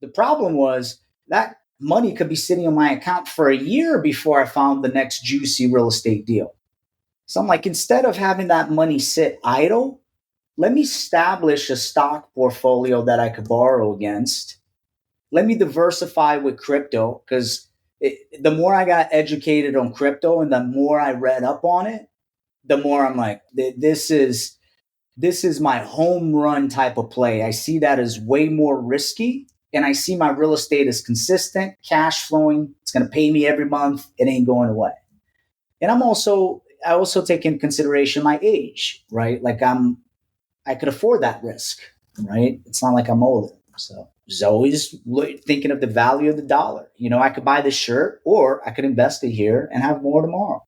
The problem was that money could be sitting in my account for a year before I found the next juicy real estate deal. So I'm like, instead of having that money sit idle, let me establish a stock portfolio that I could borrow against. Let me diversify with crypto because the more I got educated on crypto and the more I read up on it, the more I'm like, this is my home run type of play. I see that as way more risky. And I see my real estate as consistent, cash flowing. It's going to pay me every month. It ain't going away. And I also take into consideration my age, right? Like I could afford that risk, right? It's not like I'm older. So just always thinking of the value of the dollar. I could buy this shirt or I could invest it here and have more tomorrow.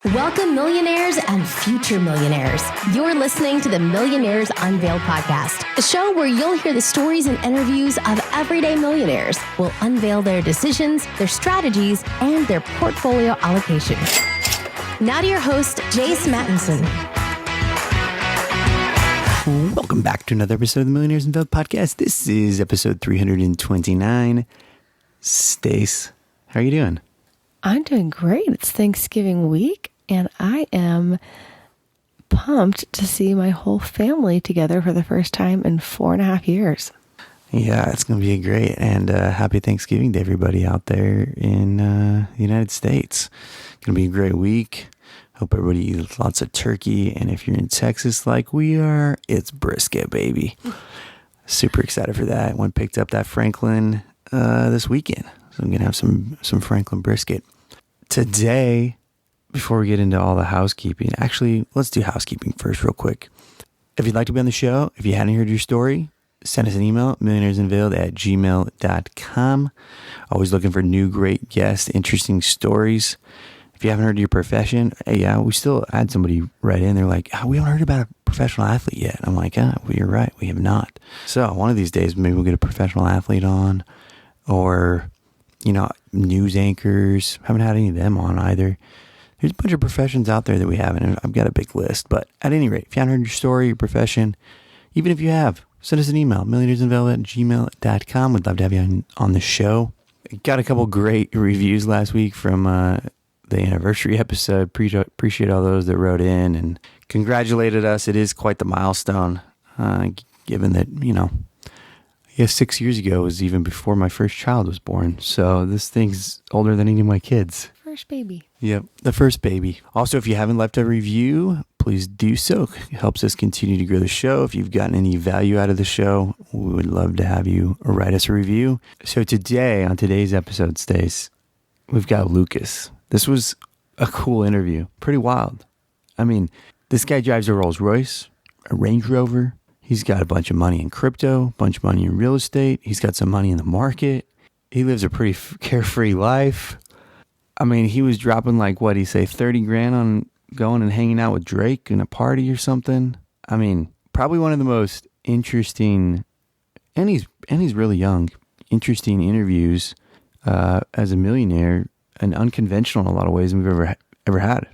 Welcome, millionaires and future millionaires. You're listening to the Millionaires Unveiled podcast, a show where you'll hear the stories and interviews of everyday millionaires. We'll unveil their decisions, their strategies, and their portfolio allocation. Now to your host, Jace Mattinson. Welcome back to another episode of the Millionaires Unveiled podcast. This is episode 329. Stace, how are you doing? I'm doing great. It's Thanksgiving week, and I am pumped to see my whole family together for the first time in 4.5 years. Yeah, it's going to be great. And happy Thanksgiving to everybody out there in the United States. It's going to be a great week. Hope everybody eats lots of turkey. And if you're in Texas like we are, it's brisket, baby. Super excited for that. Went picked up that Franklin this weekend. So I'm going to have some Franklin brisket. Today, before we get into all the housekeeping, actually, let's do housekeeping first real quick. If you'd like to be on the show, if you hadn't heard your story, send us an email, millionairesunveiled@gmail.com. Always looking for new, great guests, interesting stories. If you haven't heard your profession, hey, we still had somebody write in. They're like, we haven't heard about a professional athlete yet. I'm like, well, you're right. We have not. So one of these days, maybe we'll get a professional athlete on, or news anchors. Haven't had any of them on either. There's a bunch of professions out there that we haven't, and I've got a big list. But at any rate, if you haven't heard your story, your profession, even if you have, send us an email, millionairesunveiled@gmail.com. We'd love to have you on the show. Got a couple great reviews last week from the anniversary episode. Appreciate all those that wrote in and congratulated us. It is quite the milestone, given that, I guess 6 years ago was even before my first child was born. So this thing's older than any of my kids. First baby. Yep, the first baby. Also, if you haven't left a review, please do so. It helps us continue to grow the show. If you've gotten any value out of the show, we would love to have you write us a review. So today, on today's episode, Stace, we've got Lucas. This was a cool interview. Pretty wild. I mean, this guy drives a Rolls Royce, a Range Rover. He's got a bunch of money in crypto, a bunch of money in real estate. He's got some money in the market. He lives a pretty carefree life. I mean, he was dropping 30 grand on going and hanging out with Drake in a party or something. I mean, probably one of the most interesting, and he's really young, interesting interviews as a millionaire, and unconventional in a lot of ways we've ever had.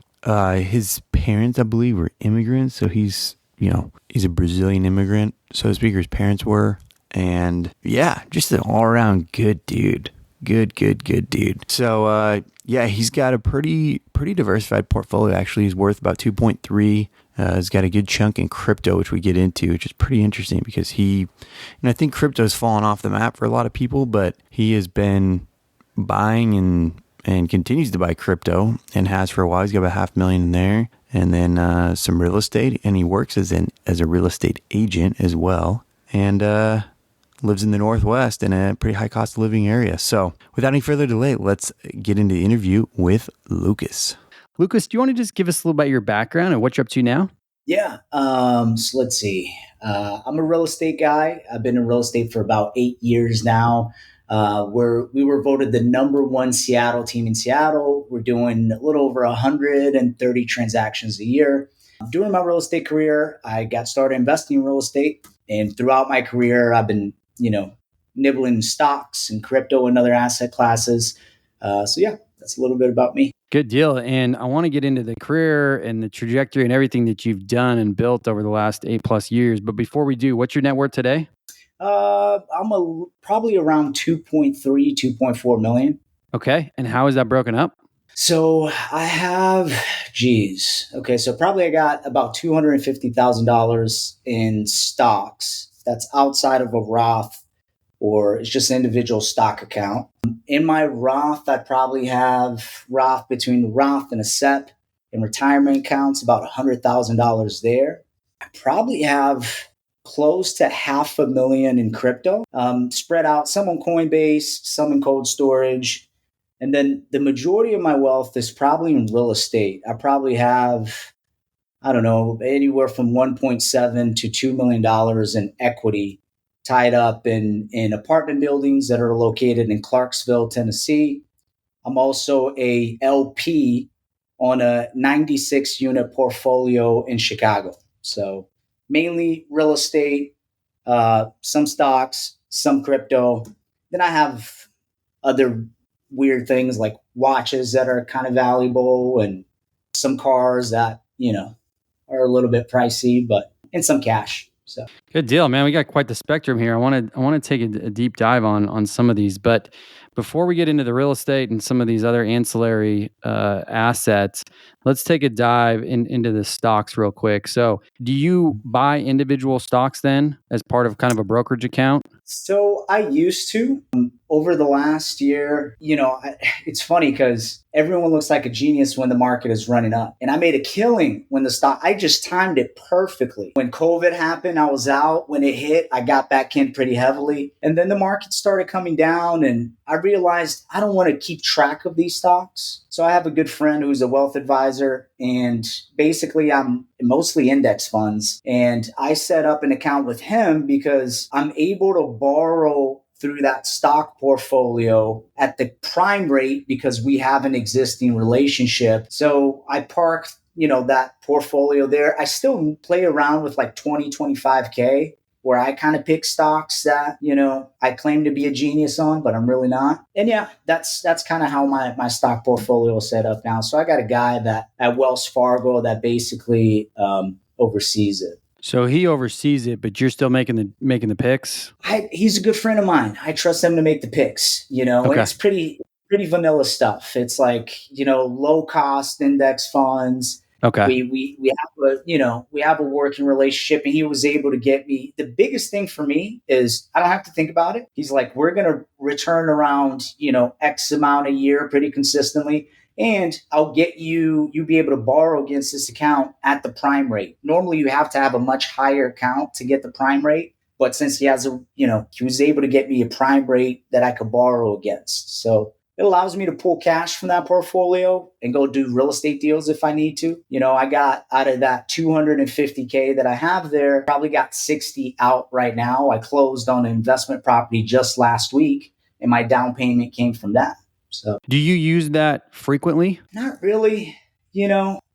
His parents, I believe, were immigrants, so he's a Brazilian immigrant, so to speak, or his parents were. And yeah, just an all-around good dude. Good dude. So he's got a pretty diversified portfolio. Actually, he's worth about 2.3. He's got a good chunk in crypto, which we get into, which is pretty interesting because I think crypto has fallen off the map for a lot of people, but he has been buying and continues to buy crypto and has for a while. He's got about $500,000 in there, and then some real estate, and he works as a real estate agent as well, and lives in the Northwest in a pretty high cost of living area. So without any further delay, let's get into the interview with Lucas. Lucas, do you want to just give us a little about your background and what you're up to now? Yeah. So let's see. I'm a real estate guy. I've been in real estate for about 8 years now. We were voted the #1 Seattle team in Seattle. We're doing a little over 130 transactions a year. During my real estate career, I got started investing in real estate. And throughout my career, I've been, nibbling stocks and crypto and other asset classes. That's a little bit about me. Good deal. And I want to get into the career and the trajectory and everything that you've done and built over the last 8+ years. But before we do, what's your net worth today? Probably around 2.3, 2.4 million. Okay. And how is that broken up? So I have, geez, okay, so probably I got about $250,000 in stocks. That's outside of a Roth, or it's just an individual stock account. In my Roth, I probably have Roth between the Roth and a SEP in retirement accounts, about $100,000 there. I probably have close to 500,000 in crypto, spread out, some on Coinbase, some in cold storage. And then the majority of my wealth is probably in real estate. I probably have, I don't know, anywhere from 1.7 to $2 million in equity tied up in apartment buildings that are located in Clarksville, Tennessee. I'm also a LP on a 96 unit portfolio in Chicago. So mainly real estate, some stocks, some crypto. Then I have other weird things like watches that are kind of valuable and some cars that, are a little bit pricey, but and some cash. So Good deal, man. We got quite the spectrum here. I want to take a deep dive on some of these, but before we get into the real estate and some of these other ancillary assets, let's take a dive into the stocks real quick. So, do you buy individual stocks then as part of kind of a brokerage account? So I used to. Over the last year, it's funny because everyone looks like a genius when the market is running up. And I made a killing when I just timed it perfectly. When COVID happened, I was out. When it hit, I got back in pretty heavily. And then the market started coming down and I realized I don't want to keep track of these stocks. So I have a good friend who's a wealth advisor, and basically I'm mostly index funds. And I set up an account with him because I'm able to borrow through that stock portfolio at the prime rate because we have an existing relationship. So I park, that portfolio there. I still play around with like 20, 25K where I kind of pick stocks that, I claim to be a genius on, but I'm really not. And yeah, that's kind of how my stock portfolio is set up now. So I got a guy that at Wells Fargo that basically oversees it. So he oversees it, but you're still making the picks. He's a good friend of mine. I trust him to make the picks, and Okay. it's pretty vanilla stuff. It's like, low cost index funds. Okay. We have a working relationship, and he was able to get me. The biggest thing for me is I don't have to think about it. He's like, we're going to return around, X amount a year pretty consistently. And I'll get you'll be able to borrow against this account at the prime rate. Normally you have to have a much higher account to get the prime rate. But since he was able to get me a prime rate that I could borrow against. So it allows me to pull cash from that portfolio and go do real estate deals if I need to. I got out of that 250K that I have there, probably got 60 out right now. I closed on an investment property just last week and my down payment came from that. So, do you use that frequently? Not really.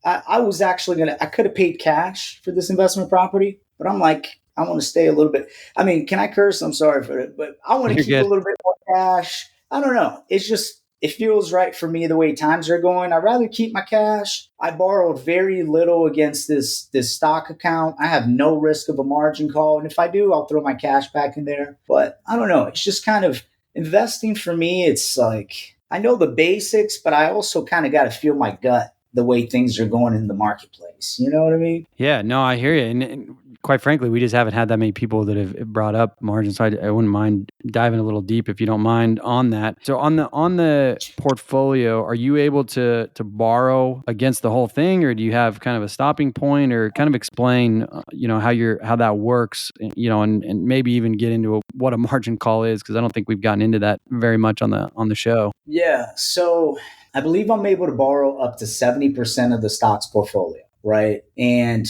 I was actually I could have paid cash for this investment property, but I'm like, I want to stay a little bit. I mean, can I curse? I'm sorry for it, but I want to You're keep good. a little bit more cash. I don't know. It's just, it feels right for me the way times are going. I'd rather keep my cash. I borrowed very little against this stock account. I have no risk of a margin call. And if I do, I'll throw my cash back in there. But I don't know. It's just kind of investing for me. It's like, I know the basics, but I also kind of got to feel my gut the way things are going in the marketplace. You know what I mean? Yeah, no, I hear you. And quite frankly, we just haven't had that many people that have brought up margins. So I wouldn't mind diving a little deep if you don't mind on that. So on the portfolio, are you able to borrow against the whole thing, or do you have kind of a stopping point, or kind of explain, how that works, and maybe even get into what a margin call is, because I don't think we've gotten into that very much on the show. Yeah. So I believe I'm able to borrow up to 70% of the stocks portfolio, right? And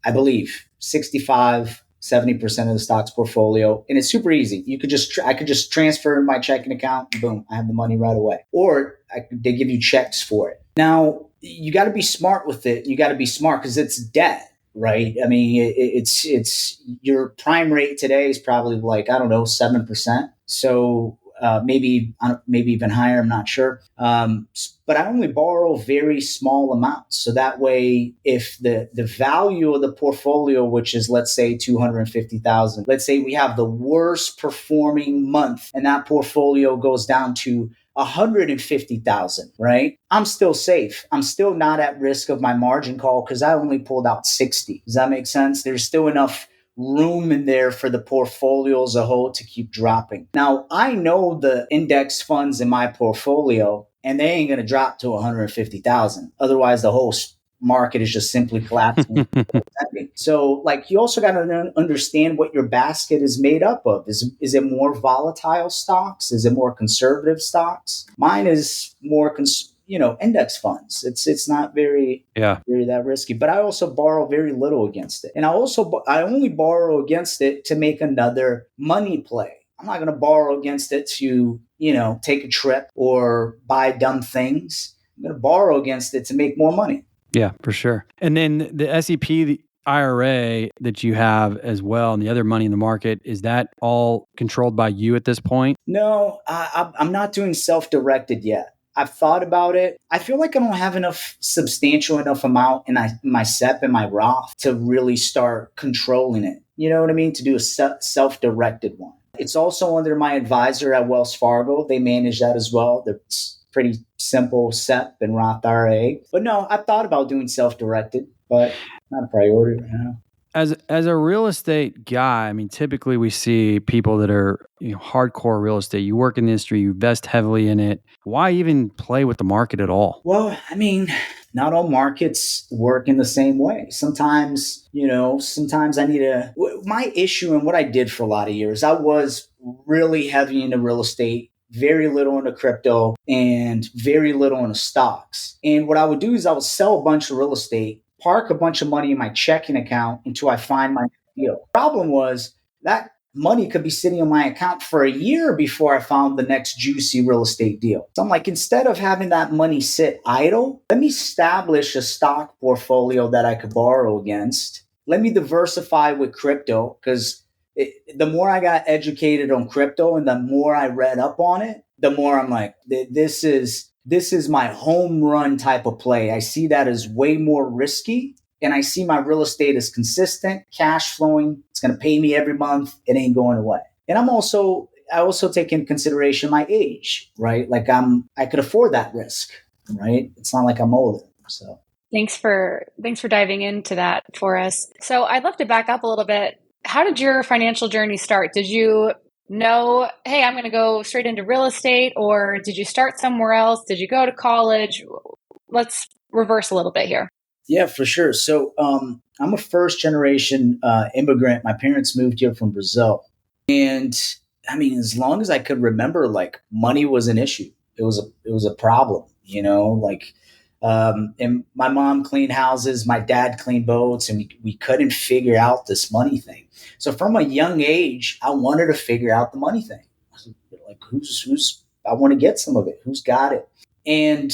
I believe 65, 70% of the stocks portfolio. And it's super easy. I could just transfer my checking account and boom, I have the money right away. Or they give you checks for it. Now, you got to be smart with it. You got to be smart because it's debt, right? I mean, it's your prime rate today is probably like, I don't know, 7%. So maybe even higher. I'm not sure. But I only borrow very small amounts. So that way, if the value of the portfolio, which is, let's say, 250,000, let's say we have the worst performing month and that portfolio goes down to 150,000, right? I'm still safe. I'm still not at risk of my margin call because I only pulled out 60. Does that make sense? There's still enough room in there for the portfolio as a whole to keep dropping. Now, I know the index funds in my portfolio, and they ain't going to drop to 150,000. Otherwise, the whole market is just simply collapsing. So, like, you also got to understand what your basket is made up of. Is it more volatile stocks? Is it more conservative stocks? Mine is more index funds. It's not very that risky. But I also borrow very little against it, and I only borrow against it to make another money play. I'm not going to borrow against it to take a trip or buy dumb things. I'm going to borrow against it to make more money. Yeah, for sure. And then the SEP, the IRA that you have as well, and the other money in the market, is that all controlled by you at this point? No, I'm not doing self-directed yet. I've thought about it. I feel like I don't have substantial enough amount in my SEP and my Roth to really start controlling it. You know what I mean? To do a self-directed one. It's also under my advisor at Wells Fargo. They manage that as well. They're pretty simple SEP and Roth IRA. But no, I've thought about doing self-directed, but not a priority right now. As a real estate guy, I mean, typically we see people that are hardcore real estate. You work in the industry, you invest heavily in it. Why even play with the market at all? Well, I mean, not all markets work in the same way. Sometimes I need my issue and what I did for a lot of years, I was really heavy into real estate, very little into crypto, and very little into stocks. And what I would do is I would sell a bunch of real estate, park a bunch of money in my checking account until I find my deal. Problem was that money could be sitting in my account for a year before I found the next juicy real estate deal. So I'm like, instead of having that money sit idle, let me establish a stock portfolio that I could borrow against. Let me diversify with crypto, because the more I got educated on crypto and the more I read up on it, the more I'm like, this is my home run type of play. I see that as way more risky. And I see my real estate as consistent, cash flowing. It's going to pay me every month. It ain't going away. And I also take into consideration my age, right? Like I could afford that risk, right? It's not like I'm older. So thanks for diving into that for us. So I'd love to back up a little bit. How did your financial journey start? Did you know, hey, I'm going to go straight into real estate, or did you start somewhere else? Did you go to college? Let's reverse a little bit here. Yeah, for sure. So I'm a first generation immigrant. My parents moved here from Brazil. And I mean, as long as I could remember, like, money was an issue. It was a problem, and my mom cleaned houses, my dad cleaned boats, and we couldn't figure out this money thing. So from a young age, I wanted to figure out the money thing. I was like, who's I want to get some of it. Who's got it? And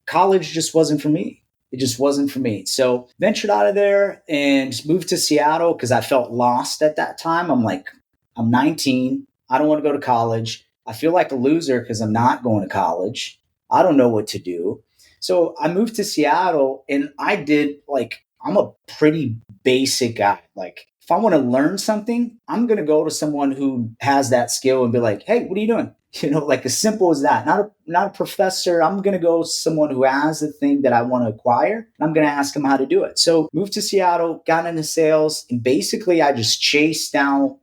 college just wasn't for me. It just wasn't for me. So ventured out of there and moved to Seattle because I felt lost at that time. I'm like, I'm 19. I don't want to go to college. I feel like a loser because I'm not going to college. I don't know what to do. So I moved to Seattle, and I'm a pretty basic guy. Like, if I want to learn something, I'm going to go to someone who has that skill and be like, hey, what are you doing? Like, as simple as that. Not a professor. I'm going to go to someone who has the thing that I want to acquire, and I'm going to ask them how to do it. So moved to Seattle, got into sales, and basically I just chased down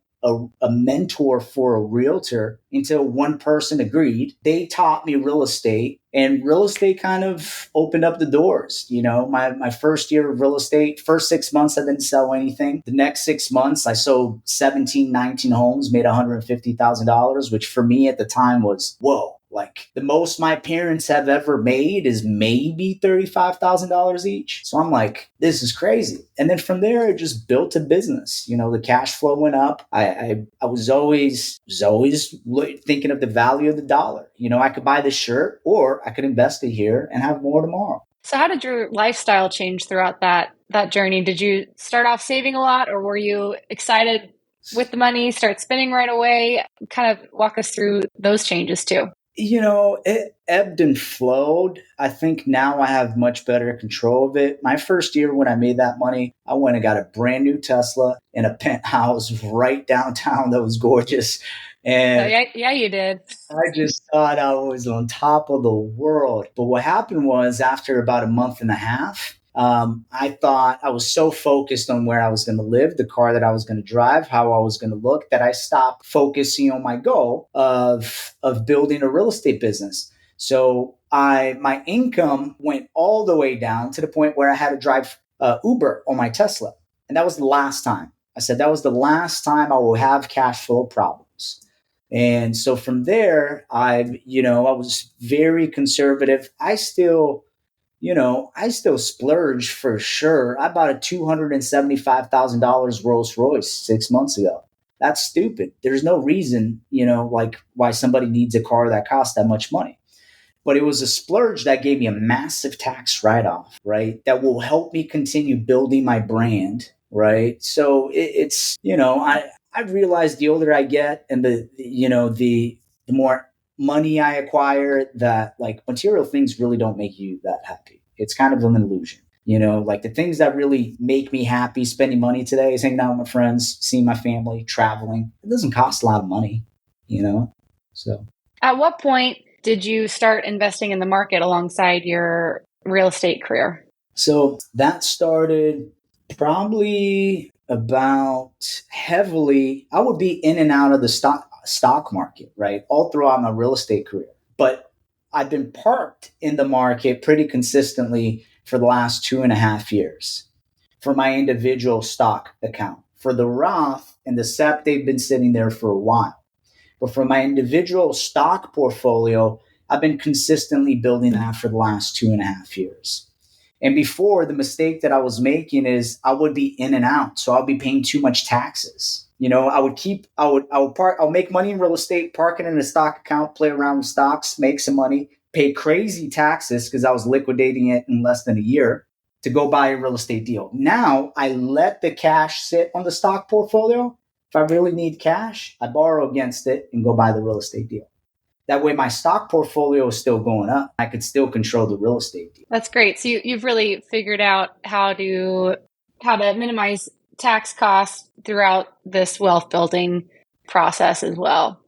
a mentor for a realtor until one person agreed. They taught me real estate, and real estate kind of opened up the doors. My first year of real estate, first 6 months, I didn't sell anything. The next 6 months, I sold 17, 19 homes, made $150,000, which for me at the time was, whoa. Like, the most my parents have ever made is maybe $35,000 each. So I'm like, this is crazy. And then from there, it just built a business. The cash flow went up. I was always thinking of the value of the dollar. I could buy this shirt, or I could invest it here and have more tomorrow. So how did your lifestyle change throughout that journey? Did you start off saving a lot, or were you excited with the money, start spending right away? Kind of walk us through those changes too. It ebbed and flowed. I think now I have much better control of it. My first year when I made that money, I went and got a brand new Tesla in a penthouse right downtown that was gorgeous. And Yeah, you did. I just thought I was on top of the world. But what happened was after about a month and a half, I thought I was so focused on where I was going to live, the car that I was going to drive, how I was going to look, that I stopped focusing on my goal of building a real estate business. So my income went all the way down to the point where I had to drive Uber on my Tesla. And that was the last time. I said that was the last time I will have cash flow problems. And so from there, I was very conservative. I still splurge for sure. I bought a $275,000 Rolls Royce 6 months ago. That's stupid. There's no reason, like why somebody needs a car that costs that much money. But it was a splurge that gave me a massive tax write-off, right? That will help me continue building my brand, right? So I realize the older I get and the more money I acquire, that like material things really don't make you that happy. It's kind of an illusion. Like the things that really make me happy spending money today is hanging out with my friends, seeing my family, traveling. It doesn't cost a lot of money, so. At what point did you start investing in the market alongside your real estate career? So that started probably about heavily. I would be in and out of the stock market, right? All throughout my real estate career. But I've been parked in the market pretty consistently for the last 2.5 years for my individual stock account. For the Roth and the SEP, they've been sitting there for a while. But for my individual stock portfolio, I've been consistently building that for the last 2.5 years. And before, the mistake that I was making is I would be in and out. So I'll be paying too much taxes. I'll make money in real estate, park it in a stock account, play around with stocks, make some money, pay crazy taxes because I was liquidating it in less than a year to go buy a real estate deal. Now I let the cash sit on the stock portfolio. If I really need cash, I borrow against it and go buy the real estate deal. That way my stock portfolio is still going up. I could still control the real estate deal. That's great. So you've really figured out how to minimize tax costs throughout this wealth building process as well.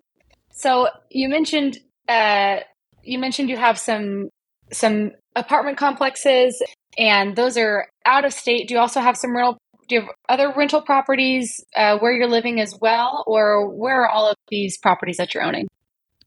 So you mentioned you have some apartment complexes, and those are out of state. Do you also have do you have other rental properties where you're living as well, or where are all of these properties that you're owning?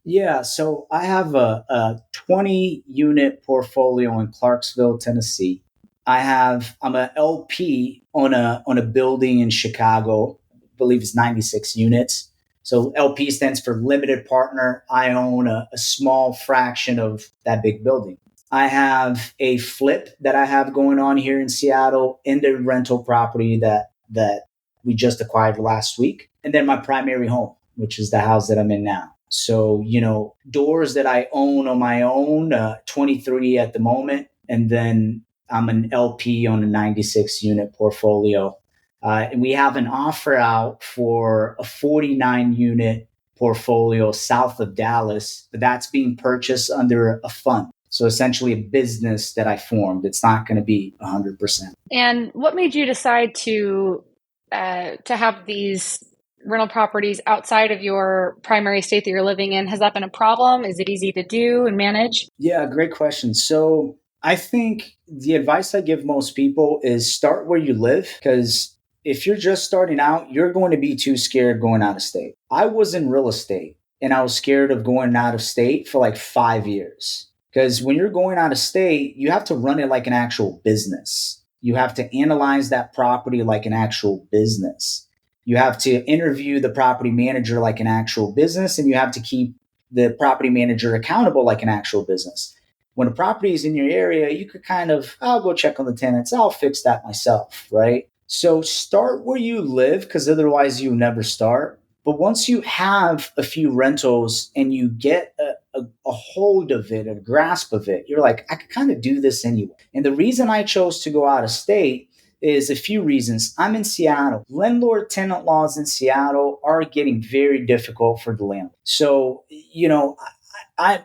Yeah, so I have a 20 unit portfolio in Clarksville, Tennessee. I'm an LP on a building in Chicago. I believe it's 96 units. So LP stands for limited partner. I own a small fraction of that big building. I have a flip that I have going on here in Seattle in the rental property that we just acquired last week. And then my primary home, which is the house that I'm in now. So, doors that I own on my own, 23 at the moment. And then I'm an LP on a 96 unit portfolio. And we have an offer out for a 49 unit portfolio south of Dallas, but that's being purchased under a fund. So essentially a business that I formed. It's not going to be 100%. And what made you decide to have these rental properties outside of your primary state that you're living in? Has that been a problem? Is it easy to do and manage? Yeah, great question. So I think the advice I give most people is start where you live, because if you're just starting out, you're going to be too scared going out of state. I was in real estate and I was scared of going out of state for like 5 years. Because when you're going out of state, you have to run it like an actual business. You have to analyze that property like an actual business. You have to interview the property manager like an actual business, and you have to keep the property manager accountable like an actual business. When a property is in your area, you could I'll go check on the tenants. I'll fix that myself, right? So start where you live, because otherwise you never start. But once you have a few rentals and you get a hold of it, a grasp of it, you're like, I could kind of do this anyway. And the reason I chose to go out of state is a few reasons. I'm in Seattle. Landlord-tenant laws in Seattle are getting very difficult for the landlord. So, I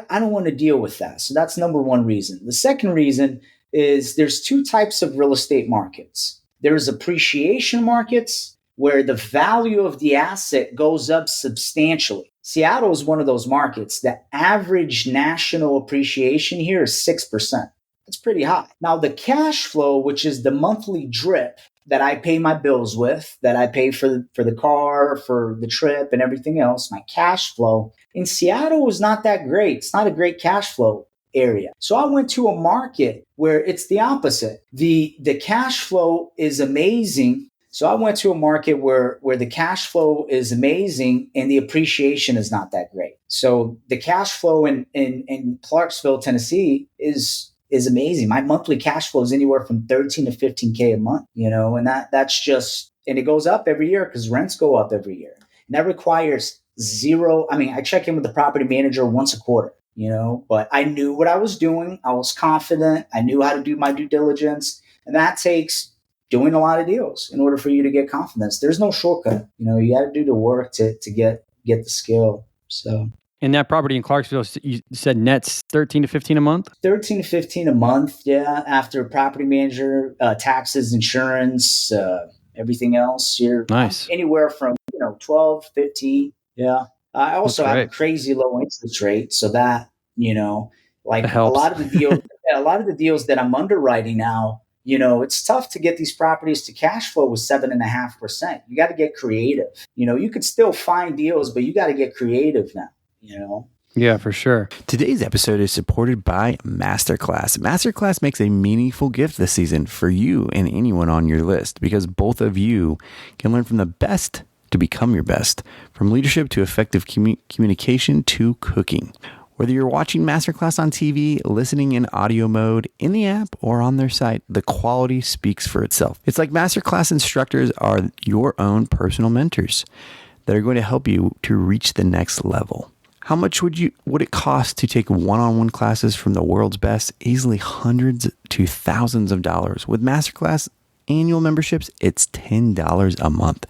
don't want to deal with that. So that's number one reason. The second reason is there's two types of real estate markets. There's appreciation markets where the value of the asset goes up substantially. Seattle is one of those markets. The average national appreciation here is 6%. That's pretty high. Now, the cash flow, which is the monthly drip that I pay my bills with, that I pay for the car, for the trip and everything else, my cash flow in Seattle is not that great. It's not a great cash flow area. So I went to a market where it's the opposite. The cash flow is amazing. So I went to a market where the cash flow is amazing and the appreciation is not that great. So the cash flow in Clarksville, Tennessee is amazing. My monthly cash flow is anywhere from 13 to 15K a month, and that's just, and it goes up every year because rents go up every year. And that requires zero. I mean, I check in with the property manager once a quarter, but I knew what I was doing. I was confident. I knew how to do my due diligence. And that takes doing a lot of deals in order for you to get confidence. There's no shortcut. You got to do the work to get the skill. So. And that property in Clarksville, you said nets 13 to 15 a month? 13 to 15 a month, yeah. After property manager, taxes, insurance, everything else, you're nice. Anywhere from 12, 15. Yeah. I also have a crazy low interest rate, so that like a lot of the deals that I'm underwriting now, it's tough to get these properties to cash flow with 7.5%. You got to get creative. You could still find deals, but you got to get creative now. Yeah, for sure. Today's episode is supported by Masterclass. Masterclass makes a meaningful gift this season for you and anyone on your list because both of you can learn from the best to become your best, from leadership to effective communication to cooking. Whether you're watching Masterclass on TV, listening in audio mode, in the app, or on their site, the quality speaks for itself. It's like Masterclass instructors are your own personal mentors that are going to help you to reach the next level. How much would it cost to take one-on-one classes from the world's best? Easily hundreds to thousands of dollars. With Masterclass annual memberships, it's $10 a month.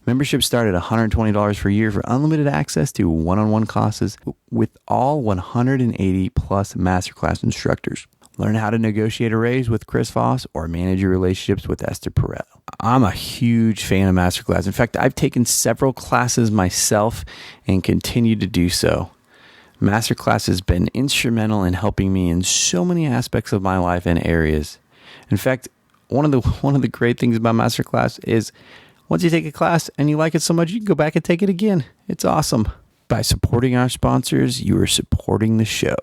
Memberships start at $120 per year for unlimited access to one-on-one classes with all 180 plus Masterclass instructors. Learn how to negotiate a raise with Chris Voss or manage your relationships with Esther Perel. I'm a huge fan of Masterclass. In fact, I've taken several classes myself and continue to do so. Masterclass has been instrumental in helping me in so many aspects of my life and areas. In fact, one of the great things about Masterclass is once you take a class and you like it so much, you can go back and take it again. It's awesome. By supporting our sponsors, you are supporting the show.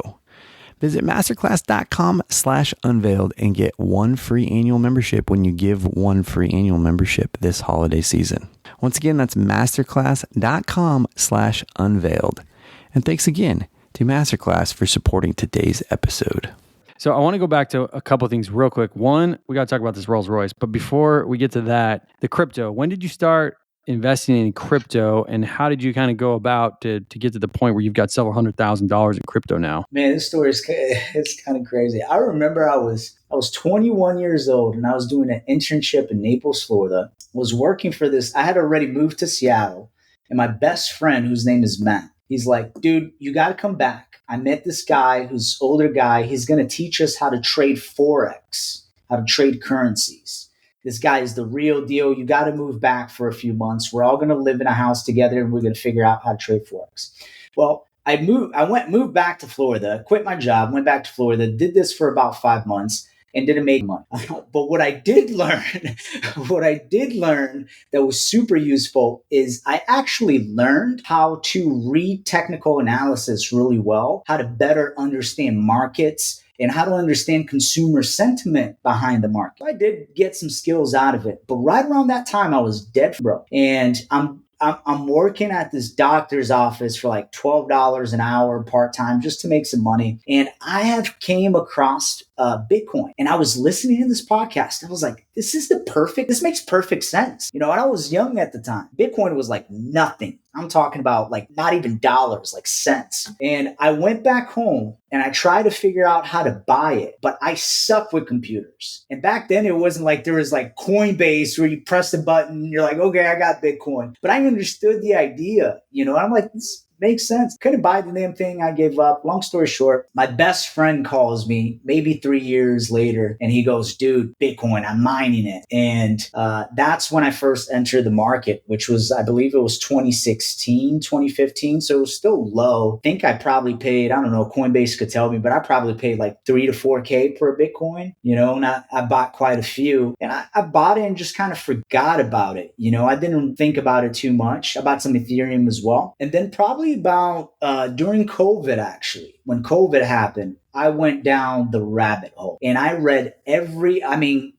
Visit masterclass.com/unveiled and get one free annual membership when you give one free annual membership this holiday season. Once again, that's masterclass.com/unveiled. And thanks again to Masterclass for supporting today's episode. So I want to go back to a couple of things real quick. One, we got to talk about this Rolls Royce. But before we get to that, the crypto. When did you start investing in crypto, and how did you kind of go about to get to the point where you've got several $100,000 in crypto now? Man, this story is kind of crazy. I remember I was 21 years old and I was doing an internship in Naples, Florida. Was working for this. I had already moved to Seattle, and my best friend, whose name is Matt, he's like, dude, you got to come back. I met this guy who's older guy. He's going to teach us how to trade Forex, how to trade currencies. This guy is the real deal. You got to move back for a few months. We're all going to live in a house together and we're going to figure out how to trade Forex. Well, I moved back to Florida, quit my job, went back to Florida, did this for about 5 months and didn't make money. But what I did learn that was super useful is I actually learned how to read technical analysis really well, how to better understand markets, and how to understand consumer sentiment behind the market. I did get some skills out of it, but right around that time I was dead broke. And I'm working at this doctor's office for like $12 an hour part-time just to make some money. And I have came across Bitcoin. And I was listening to this podcast. And I was like, this makes perfect sense. And I was young at the time. Bitcoin was like nothing. I'm talking about like not even dollars, like cents. And I went back home and I tried to figure out how to buy it, but I suck with computers. And back then it wasn't like there was like Coinbase where you press the button, you're like, okay, I got Bitcoin. But I understood the idea, I'm like, this makes sense. Couldn't buy the damn thing. I gave up. Long story short, my best friend calls me maybe 3 years later and he goes, dude, Bitcoin, I'm mining it. And that's when I first entered the market, which was, I believe it was 2016, 2015. So it was still low. I think I probably paid, I don't know, Coinbase could tell me, but I probably paid like 3 to 4K per Bitcoin, and I bought quite a few and I bought it and just kind of forgot about it. I didn't think about it too much. I bought some Ethereum as well. And then probably about during COVID, actually, when COVID happened, I went down the rabbit hole and I read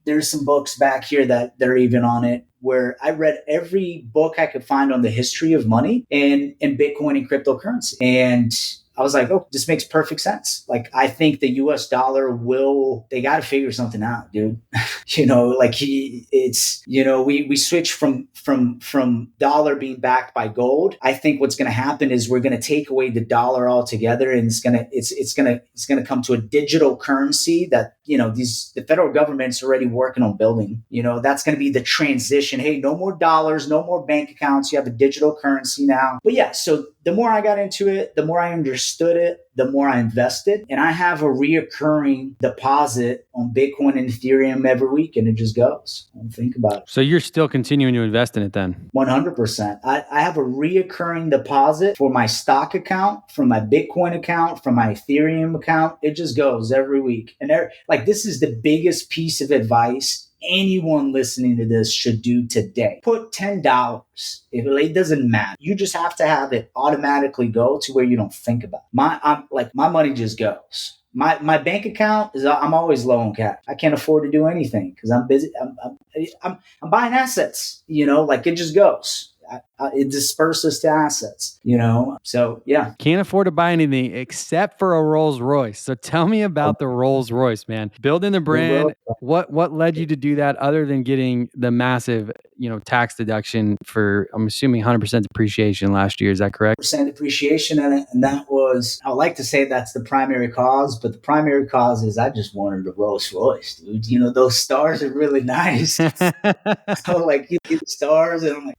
there's some books back here that they're even on it where I read every book I could find on the history of money and Bitcoin and cryptocurrency. And I was like, oh, this makes perfect sense. Like, I think the US dollar they got to figure something out, dude. We switch from dollar being backed by gold. I think what's going to happen is we're going to take away the dollar altogether and it's going to come to a digital currency that, the federal government's already working on building. That's going to be the transition. Hey, no more dollars, no more bank accounts. You have a digital currency now. But yeah, so the more I got into it, the more I understood it, the more I invested. And I have a reoccurring deposit on Bitcoin and Ethereum every week, and it just goes. I don't think about it. So you're still continuing to invest in it then? 100%. I have a reoccurring deposit for my stock account, from my Bitcoin account, from my Ethereum account. It just goes every week. And this is the biggest piece of advice anyone listening to this should do today. Put $10. It doesn't matter. You just have to have it automatically go to where you don't think about it. My money just goes. My bank account I'm always low on cash. I can't afford to do anything because I'm busy. I'm buying assets. It just goes. It disperses to assets, So yeah. Can't afford to buy anything except for a Rolls Royce. So tell me about the Rolls Royce, man. Building the brand. What led you to do that other than getting the massive, tax deduction for, I'm assuming 100% depreciation last year. Is that correct? Percent depreciation in it. And that was, I would like to say that's the primary cause, but the primary cause is I just wanted a Rolls Royce, dude. Those stars are really nice. So you get the stars and I'm like,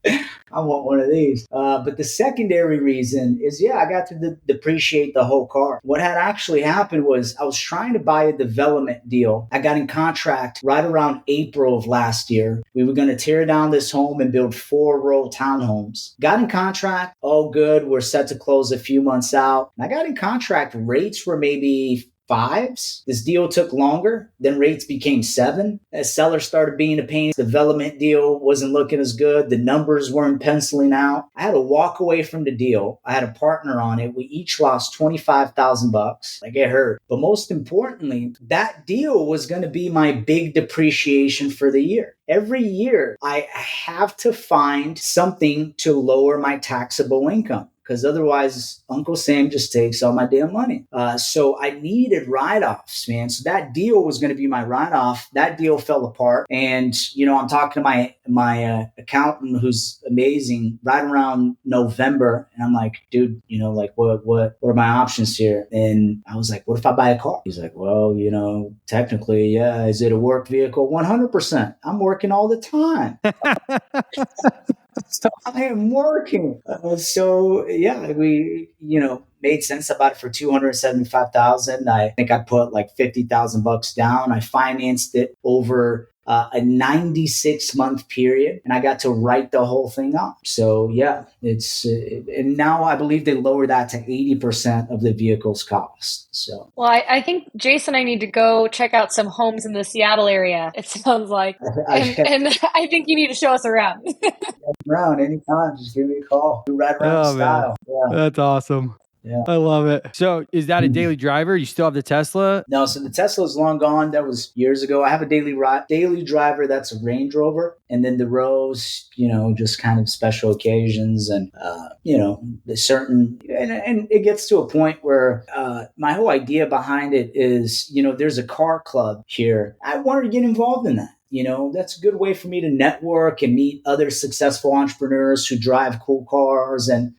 I want one of these. But the secondary reason is, I got to depreciate the whole car. What had actually happened was I was trying to buy a development deal. I got in contract right around April of last year. We were going to tear down this home and build 4-row townhomes. Got in contract. All good. We're set to close a few months out. And I got in contract. Rates were maybe 5s. This deal took longer. Then rates became 7. As sellers started being a pain, development deal wasn't looking as good. The numbers weren't penciling out. I had to walk away from the deal. I had a partner on it. We each lost $25,000. It hurt. But most importantly, that deal was going to be my big depreciation for the year. Every year, I have to find something to lower my taxable income, because otherwise Uncle Sam just takes all my damn money. So I needed write-offs, man. So that deal was going to be my write-off. That deal fell apart. And, I'm talking to my accountant, who's amazing, right around November. And I'm like, dude, what are my options here? And I was like, what if I buy a car? He's like, well, technically, yeah. Is it a work vehicle? 100%. I'm working all the time. So I am working. We, made sense about it for $275,000. I think I put like $50,000 down. I financed it over a 96-month period, and I got to write the whole thing off. So yeah, and now I believe they lowered that to 80% of the vehicle's cost. So well, I think Jason and I need to go check out some homes in the Seattle area. It sounds like, and I think you need to show us around. Around anytime, just give me a call. We ride around in style. Yeah. That's awesome. Yeah. I love it. So is that a daily driver? You still have the Tesla? No, so the Tesla is long gone. That was years ago. I have a daily driver that's a Range Rover, and then the Rose, just kind of special occasions, and the certain, and it gets to a point where my whole idea behind it is, there's a car club here. I wanted to get involved in that. That's a good way for me to network and meet other successful entrepreneurs who drive cool cars, and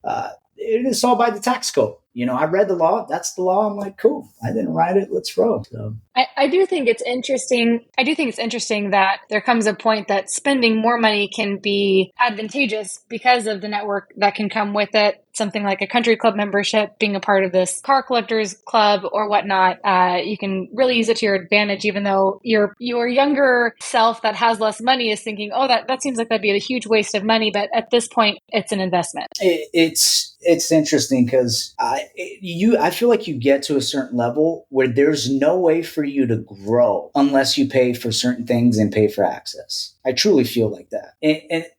it's all by the tax code. I read the law. That's the law. I'm like, cool. I didn't write it. Let's roll. So. I do think it's interesting. I do think it's interesting that there comes a point that spending more money can be advantageous because of the network that can come with it. Something like a country club membership, being a part of this car collectors club or whatnot, you can really use it to your advantage, even though your younger self that has less money is thinking, oh, that seems like that'd be a huge waste of money. But at this point, it's an investment. It's interesting because I feel like you get to a certain level where there's no way for you to grow unless you pay for certain things and pay for access. I truly feel like that.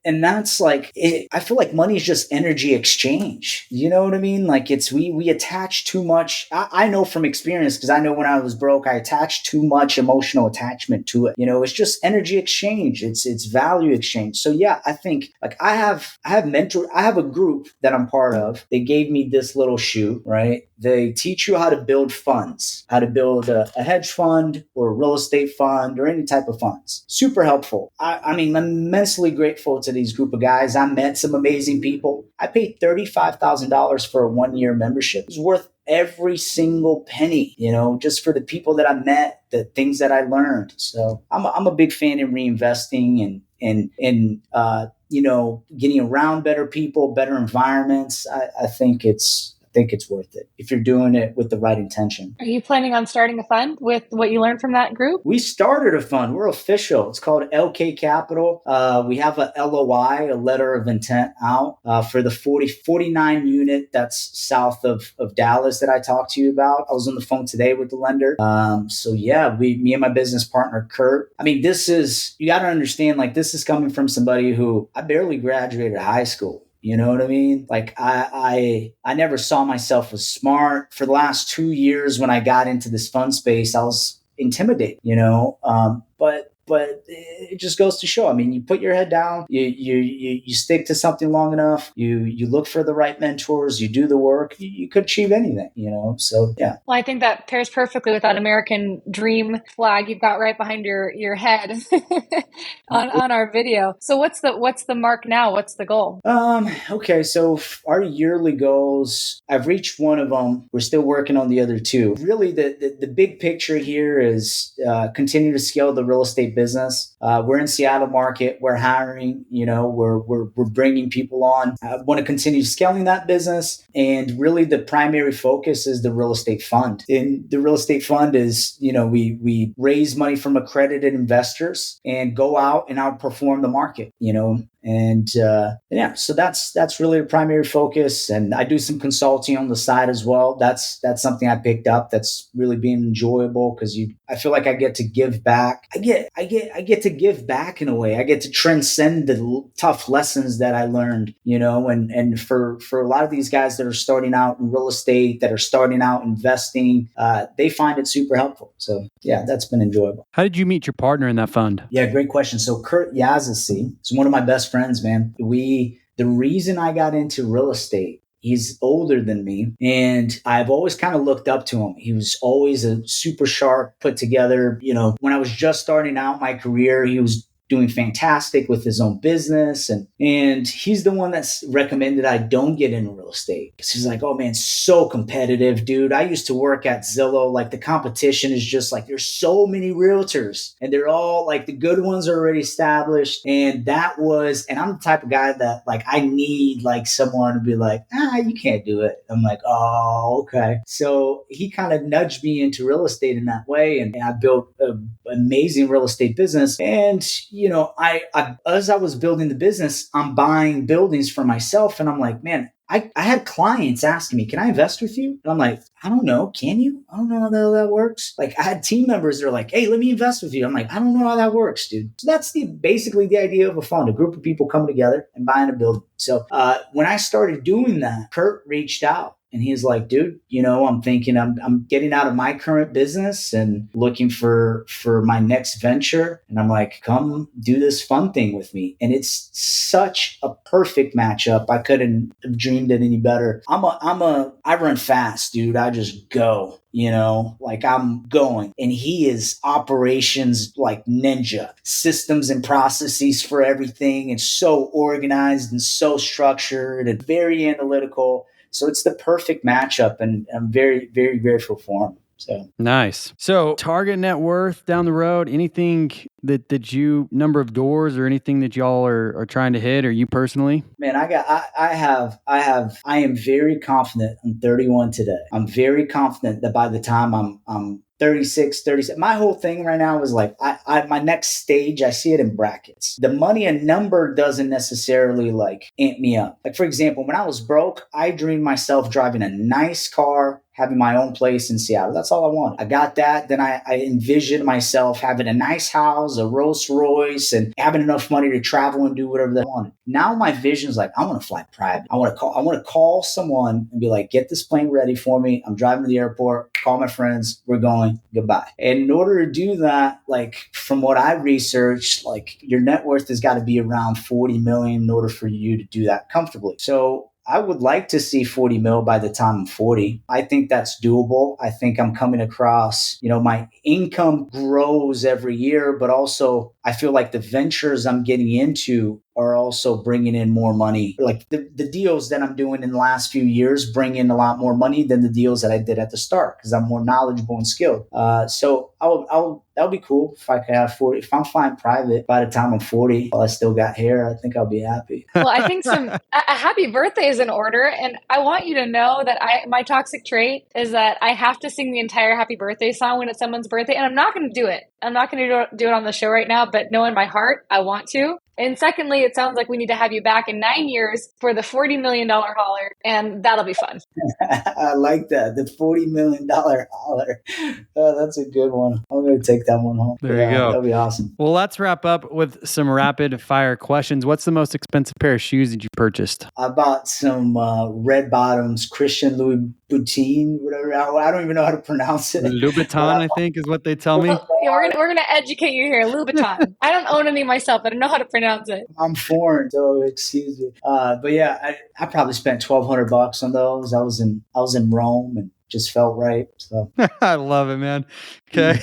And that's like, I feel like money is just energy exchange. You know what I mean? Like we attach too much. I know from experience, because I know when I was broke, I attached too much emotional attachment to it. It's just energy exchange. It's value exchange. So yeah, I think like I have a group that I'm part of. They gave me this little shoe, right? They teach you how to build funds, how to build a hedge fund or a real estate fund or any type of funds. Super helpful. I'm immensely grateful to these group of guys. I met some amazing people. I paid $35,000 for a 1-year membership. It was worth every single penny, just for the people that I met, the things that I learned. So I'm a big fan in reinvesting and getting around better people, better environments. I think it's worth it if you're doing it with the right intention. Are you planning on starting a fund with what you learned from that group? We started a fund. We're official. It's called LK Capital. We have a LOI, a letter of intent out for the 49 unit that's south of Dallas that I talked to you about. I was on the phone today with the lender. So yeah, me and my business partner, Kurt. I mean, you got to understand, like, this is coming from somebody who I barely graduated high school. You know what I mean? Like I never saw myself as smart. For the last 2 years when I got into this fund space, I was intimidated, but it just goes to show. I mean, you put your head down, you stick to something long enough, you look for the right mentors, you do the work, you could achieve anything, So yeah. Well, I think that pairs perfectly with that American dream flag you've got right behind your head on our video. So what's the mark now? What's the goal? Okay, so our yearly goals, I've reached one of them. We're still working on the other two. Really, the big picture here is continue to scale the real estate business. We're in Seattle market. We're hiring. We're bringing people on. I want to continue scaling that business, and really the primary focus is the real estate fund. And the real estate fund is, we raise money from accredited investors and go out and outperform the market. And so that's really the primary focus. And I do some consulting on the side as well. That's something I picked up that's really been enjoyable, because I feel like I get to give back. I get to give back in a way. I get to transcend the tough lessons that I learned, and for a lot of these guys that are starting out in real estate, that are starting out investing, they find it super helpful. So yeah, that's been enjoyable. How did you meet your partner in that fund? Yeah, great question. So Kurt Yazisi is one of my best friends, man. The reason I got into real estate, he's older than me, and I've always kind of looked up to him. He was always a super sharp, put together, when I was just starting out my career, he was doing fantastic with his own business. And he's the one that's recommended I don't get into real estate. He's like, oh man, so competitive, dude. I used to work at Zillow. Like, the competition is just like, there's so many realtors, and they're all like, the good ones are already established. And I'm the type of guy that, like, I need like someone to be like, you can't do it. I'm like, oh, okay. So he kind of nudged me into real estate in that way. And I built an amazing real estate business. And I as I was building the business, I'm buying buildings for myself, and I'm like, man, I had clients asking me, can I invest with you? And I'm like, I don't know. Can you? I don't know how that works. Like, I had team members that are like, hey, let me invest with you. I'm like, I don't know how that works, dude. So that's basically the idea of a fund, a group of people coming together and buying a building. So when I started doing that, Kurt reached out. And he's like, dude, I'm thinking I'm getting out of my current business and looking for my next venture. And I'm like, come do this fun thing with me. And it's such a perfect matchup. I couldn't have dreamed it any better. I run fast, dude. I just go. Like I'm going, and he is operations like ninja, systems and processes for everything, and so organized and so structured and very analytical. So it's the perfect matchup, and I'm very, very grateful for him. So nice. So target net worth down the road, anything that you, number of doors or anything that y'all are trying to hit, or you personally? Man, I am very confident. I'm 31 today. I'm very confident that by the time I'm 36, 37, my whole thing right now is like, my next stage, I see it in brackets. The money and number doesn't necessarily like amp me up. Like, for example, when I was broke, I dreamed myself driving a nice car, having my own place in Seattle. That's all I wanted. I got that. Then I envisioned myself having a nice house, a Rolls Royce, and having enough money to travel and do whatever they wanted. Now my vision is like, I want to fly private. I want to call someone and be like, get this plane ready for me. I'm driving to the airport, call my friends, we're going, goodbye. And in order to do that, like from what I researched, like your net worth has got to be around 40 million in order for you to do that comfortably. So I would like to see 40 mil by the time I'm 40. I think that's doable. I think I'm coming across, my income grows every year, but also I feel like the ventures I'm getting into are also bringing in more money. Like the deals that I'm doing in the last few years bring in a lot more money than the deals that I did at the start because I'm more knowledgeable and skilled. So that'll be cool if I could have 40. If I'm flying private by the time I'm 40, while I still got hair, I think I'll be happy. Well, I think a happy birthday is in order. And I want you to know that my toxic trait is that I have to sing the entire happy birthday song when it's someone's birthday. And I'm not going to do it. I'm not going to do it on the show right now, but know in my heart, I want to. And secondly, it sounds like we need to have you back in 9 years for the $40 million hauler, and that'll be fun. I like that. The $40 million hauler. Oh, that's a good one. I'm going to take that one home. There you go. That'll be awesome. Well, let's wrap up with some rapid fire questions. What's the most expensive pair of shoes that you purchased? I bought some red bottoms, Christian Louboutin, whatever. I don't even know how to pronounce it. Louboutin, I think, is what they tell me. Yeah, we're gonna educate you here. Louboutin. I don't own any myself, but I know how to pronounce it. I'm foreign, so excuse me. But yeah, I probably spent $1,200 on those. I was in Rome and just felt right. So I love it, man. Okay.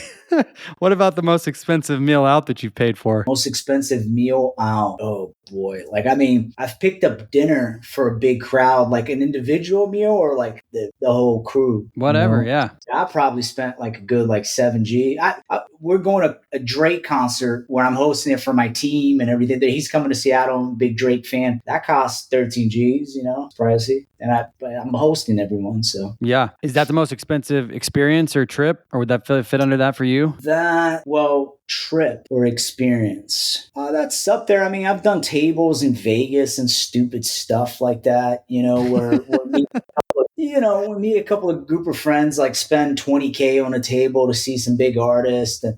What about the most expensive meal out that you've paid for? Most expensive meal out. Oh boy. Like, I mean, I've picked up dinner for a big crowd, like an individual meal or like the whole crew. Whatever. Yeah. I probably spent like a good like 7G. We're going to a Drake concert where I'm hosting it for my team and everything. He's coming to Seattle. I'm a big Drake fan. That costs 13 G's, it's pricey. And I'm hosting everyone. So yeah. Is that the most expensive experience or trip, or would that fit under that for you? Trip or experience. That's up there. I mean, I've done tables in Vegas and stupid stuff like that, where me, a couple of group of friends like spend 20K on a table to see some big artists. And,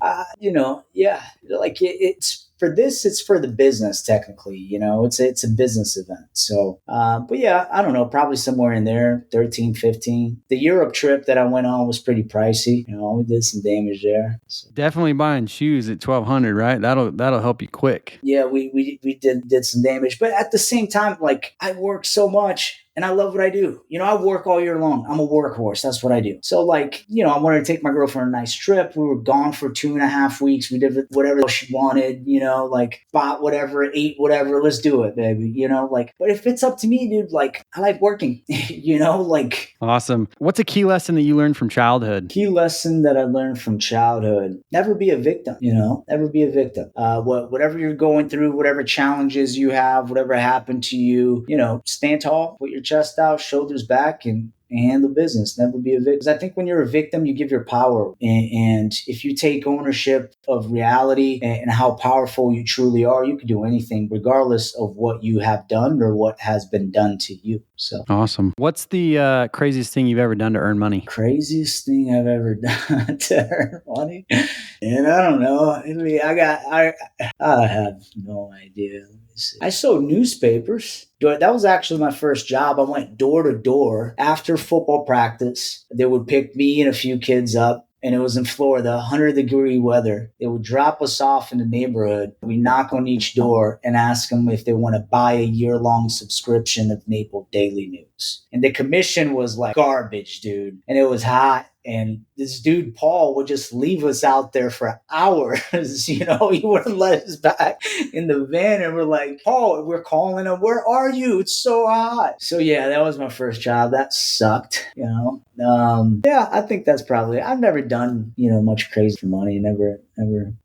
like it's for the business technically, it's a business event. So, but yeah, I don't know, probably somewhere in there, 13, 15. The Europe trip that I went on was pretty pricey. We did some damage there. So. Definitely buying shoes at $1,200, right? That'll help you quick. Yeah, we did some damage, but at the same time, like I work so much. And I love what I do. I work all year long. I'm a workhorse. That's what I do. So like, I wanted to take my girlfriend on a nice trip. We were gone for 2.5 weeks. We did whatever she wanted, like bought whatever, ate whatever. Let's do it, baby. But if it's up to me, dude, like I like working, like. Awesome. What's a key lesson that you learned from childhood? Key lesson that I learned from childhood, never be a victim, never be a victim. Whatever you're going through, whatever challenges you have, whatever happened to you, stand tall, put your chest out, shoulders back, and handle business. Never be a victim. Because I think when you're a victim, you give your power. And if you take ownership of reality and how powerful you truly are, you can do anything regardless of what you have done or what has been done to you. So awesome. What's the craziest thing you've ever done to earn money? Craziest thing I've ever done to earn money? And I don't know. I mean, I have no idea. Let me days. I sold newspapers. That was actually my first job. I went door to door after football practice. They would pick me and a few kids up. And it was in Florida, 100-degree weather. They would drop us off in the neighborhood. We knock on each door and ask them if they want to buy a year-long subscription of Naples Daily News. And the commission was like garbage, dude. And it was hot. And this dude, Paul, would just leave us out there for hours. He wouldn't let us back in the van. And we're like, Paul, we're calling him, where are you? It's so hot. So yeah, that was my first job. That sucked, Yeah, I think that's probably, I've never done, much crazy for money. Never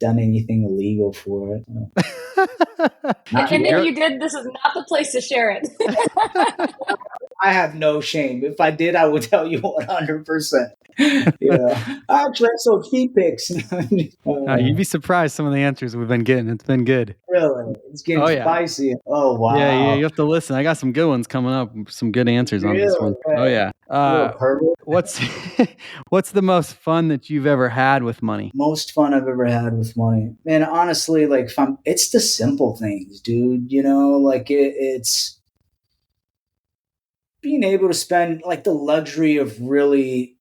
done anything illegal for it. And if you did, this is not the place to share it. I have no shame. If I did, I would tell you 100%. Actually, I sold feet pics. You'd be surprised some of the answers we've been getting. It's been good. Really? It's getting spicy. Oh, wow. Yeah, you have to listen. I got some good ones coming up. Some good answers on this one. Oh, yeah. What's the most fun that you've ever had with money? Most fun I've ever had with money. Man, honestly, it's the simple things, dude. It's being able to spend the luxury of really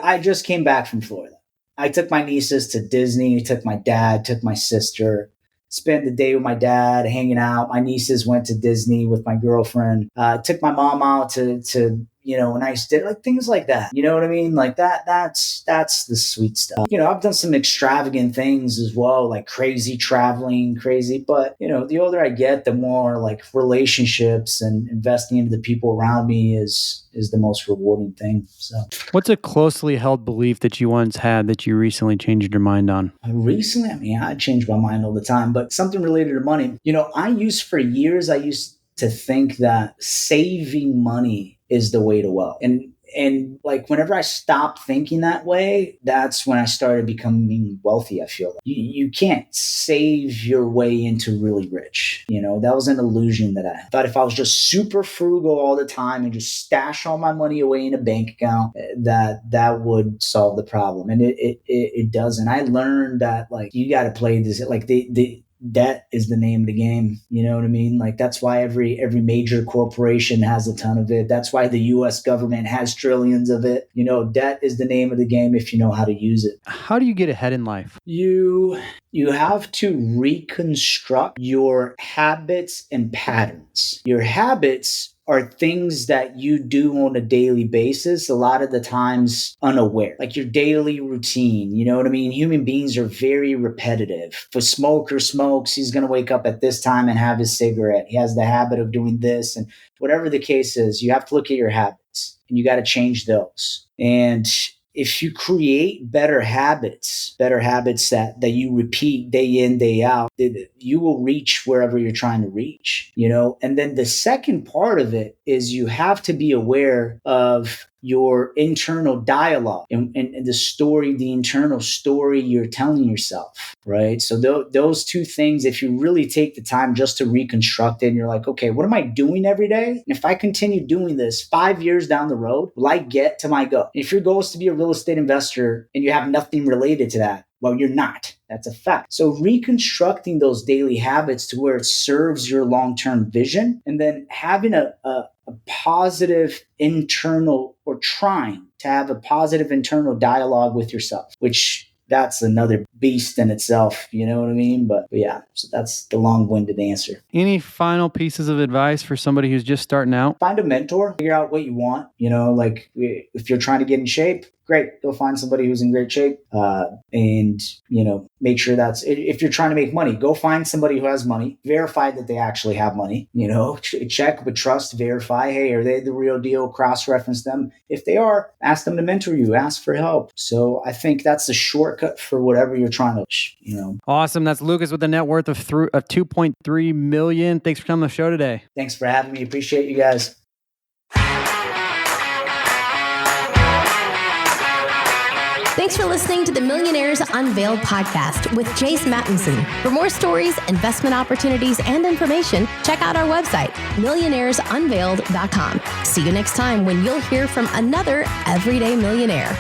I just came back from Florida. I took my nieces to Disney, took my dad, took my sister, spent the day with my dad hanging out. My nieces went to Disney with my girlfriend, took my mom out to a nice dinner, things like that. You know what I mean? That's the sweet stuff. I've done some extravagant things as well, like crazy traveling, but the older I get, the more relationships and investing into the people around me is the most rewarding thing. So what's a closely held belief that you once had that you recently changed your mind on? Recently, I change my mind all the time, but something related to money. I used to think that saving money is the way to wealth. And whenever I stopped thinking that way, that's when I started becoming wealthy. I feel you can't save your way into really rich. That was an illusion that I thought if I was just super frugal all the time and just stash all my money away in a bank account, that would solve the problem. And it doesn't. I learned that you got to play this, debt is the name of the game. You know what I mean? That's why every major corporation has a ton of it. That's why the US government has trillions of it. Debt is the name of the game if you know how to use it. How do you get ahead in life? You have to reconstruct your habits and patterns. Your habits are things that you do on a daily basis, a lot of the times unaware, your daily routine. You know what I mean? Human beings are very repetitive. If a smoker smokes, he's going to wake up at this time and have his cigarette. He has the habit of doing this, and whatever the case is, you have to look at your habits and you got to change those. And if you create better habits that you repeat day in, day out, you will reach wherever you're trying to reach, And then the second part of it is you have to be aware of your internal dialogue and the internal story you're telling yourself, right? So those two things, if you really take the time just to reconstruct it and you're like, okay, what am I doing every day? And if I continue doing this 5 years down the road, will I get to my goal? If your goal is to be a real estate investor and you have nothing related to that, well, you're not. That's a fact. So reconstructing those daily habits to where it serves your long-term vision, and then having a positive internal, or trying to have a positive internal dialogue with yourself, which that's another beast in itself. You know what I mean? But yeah, so that's the long-winded answer. Any final pieces of advice for somebody who's just starting out? Find a mentor, figure out what you want. If you're trying to get in shape, great, go find somebody who's in great shape. And make sure if you're trying to make money, go find somebody who has money, verify that they actually have money, check with trust, verify, hey, are they the real deal? Cross-reference them. If they are, ask them to mentor you, ask for help. So I think that's the shortcut for whatever you're trying to, Awesome. That's Lucas with a net worth of $2.3 million. Thanks for coming on the show today. Thanks for having me. Appreciate you guys. Thanks for listening to the Millionaires Unveiled podcast with Jace Mattinson. For more stories, investment opportunities, and information, check out our website, millionairesunveiled.com. See you next time when you'll hear from another everyday millionaire.